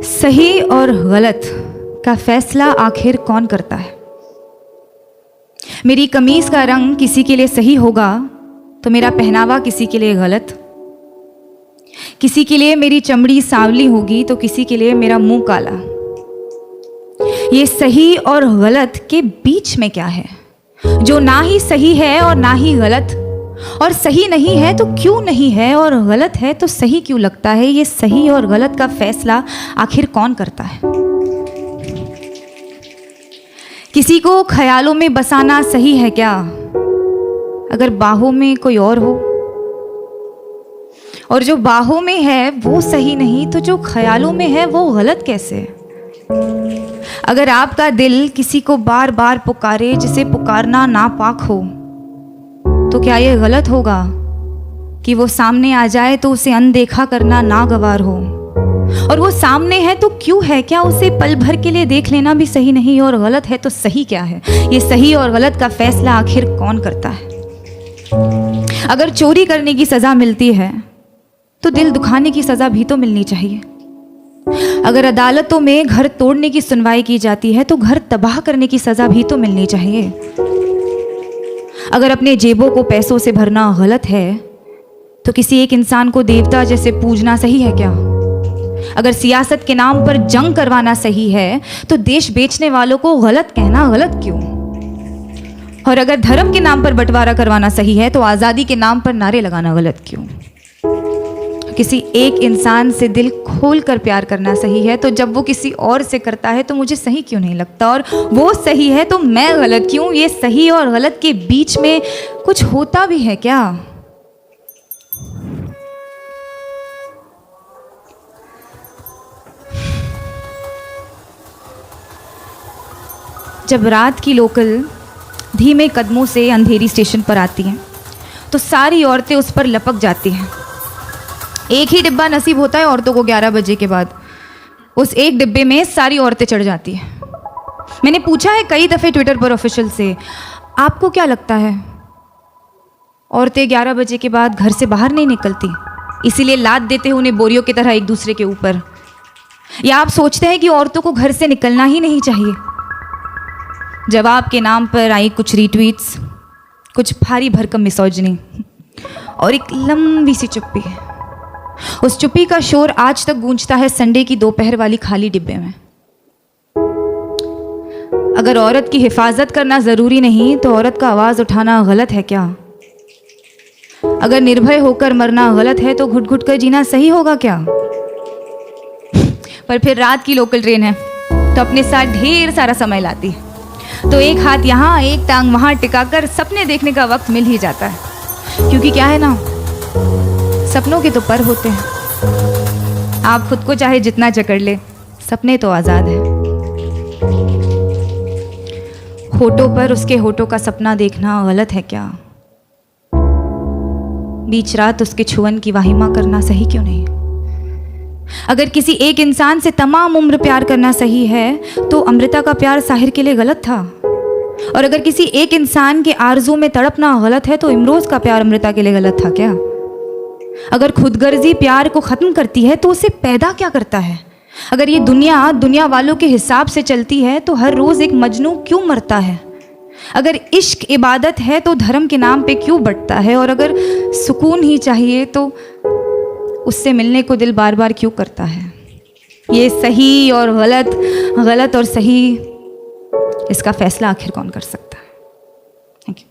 सही और गलत का फैसला आखिर कौन करता है? मेरी कमीज का रंग किसी के लिए सही होगा तो मेरा पहनावा किसी के लिए गलत, किसी के लिए मेरी चमड़ी सांवली होगी तो किसी के लिए मेरा मुंह काला। ये सही और गलत के बीच में क्या है जो ना ही सही है और ना ही गलत, और सही नहीं है तो क्यों नहीं है, और गलत है तो सही क्यों लगता है? ये सही और गलत का फैसला आखिर कौन करता है? किसी को ख्यालों में बसाना सही है क्या अगर बाहों में कोई और हो, और जो बाहों में है वो सही नहीं तो जो ख्यालों में है वो गलत कैसे? अगर आपका दिल किसी को बार बार पुकारे जिसे पुकारना नापाक हो तो क्या ये गलत होगा कि वो सामने आ जाए तो उसे अनदेखा करना नागवार हो? और वो सामने है तो क्यों है? क्या उसे पल भर के लिए देख लेना भी सही नहीं? और गलत है तो सही क्या है? ये सही और गलत का फैसला आखिर कौन करता है? अगर चोरी करने की सजा मिलती है तो दिल दुखाने की सजा भी तो मिलनी चाहिए। अगर अदालतों में घर तोड़ने की सुनवाई की जाती है तो घर तबाह करने की सजा भी तो मिलनी चाहिए। अगर अपने जेबों को पैसों से भरना गलत है तो किसी एक इंसान को देवता जैसे पूजना सही है क्या? अगर सियासत के नाम पर जंग करवाना सही है तो देश बेचने वालों को गलत कहना गलत क्यों? और अगर धर्म के नाम पर बंटवारा करवाना सही है तो आज़ादी के नाम पर नारे लगाना गलत क्यों? किसी एक इंसान से दिल खोल कर प्यार करना सही है तो जब वो किसी और से करता है तो मुझे सही क्यों नहीं लगता? और वो सही है तो मैं गलत क्यों? ये सही और गलत के बीच में कुछ होता भी है क्या? जब रात की लोकल धीमे कदमों से अंधेरी स्टेशन पर आती हैं तो सारी औरतें उस पर लपक जाती हैं। एक ही डिब्बा नसीब होता है औरतों को 11 बजे के बाद। उस एक डिब्बे में सारी औरतें चढ़ जाती हैं। मैंने पूछा है कई दफ़े ट्विटर पर ऑफिशियल से, आपको क्या लगता है औरतें 11 बजे के बाद घर से बाहर नहीं निकलती, इसीलिए लाद देते हैं उन्हें बोरियों की तरह एक दूसरे के ऊपर? या आप सोचते हैं कि औरतों को घर से निकलना ही नहीं चाहिए? जवाब के नाम पर आई कुछ रीट्वीट्स, कुछ भारी भरकम मिसोजिनी और एक लंबी सी चुप्पी। उस चुप्पी का शोर आज तक गूंजता है संडे की दोपहर वाली खाली डिब्बे में। अगर औरत की हिफाजत करना जरूरी नहीं तो औरत का आवाज उठाना गलत है क्या? अगर निर्भय होकर मरना गलत है तो घुट घुट कर जीना सही होगा क्या? पर फिर रात की लोकल ट्रेन है तो अपने साथ ढेर सारा समय लाती है, तो एक हाथ यहाँ एक टांग वहां टिकाकर सपने देखने का वक्त मिल ही जाता है। क्योंकि क्या है ना, सपनों के तो पर होते हैं। आप खुद को चाहे जितना जकड़ ले, सपने तो आज़ाद हैं। होठों पर उसके होठों का सपना देखना गलत है क्या? बीच रात उसके छुअन की वाहिमा करना सही क्यों नहीं? अगर किसी एक इंसान से तमाम उम्र प्यार करना सही है तो अमृता का प्यार साहिर के लिए गलत था। और अगर किसी एक इंसान के आरज़ू में तड़पना गलत है तो इमरोज़ का प्यार अमृता के लिए गलत था क्या? अगर खुदगर्जी प्यार को ख़त्म करती है तो उसे पैदा क्या करता है? अगर ये दुनिया वालों के हिसाब से चलती है तो हर रोज़ एक मजनू क्यों मरता है? अगर इश्क इबादत है तो धर्म के नाम पे क्यों बंटता है? और अगर सुकून ही चाहिए तो उससे मिलने को दिल बार बार क्यों करता है? ये सही और गलत, गलत और सही, इसका फैसला आखिर कौन कर सकता है? Thank you.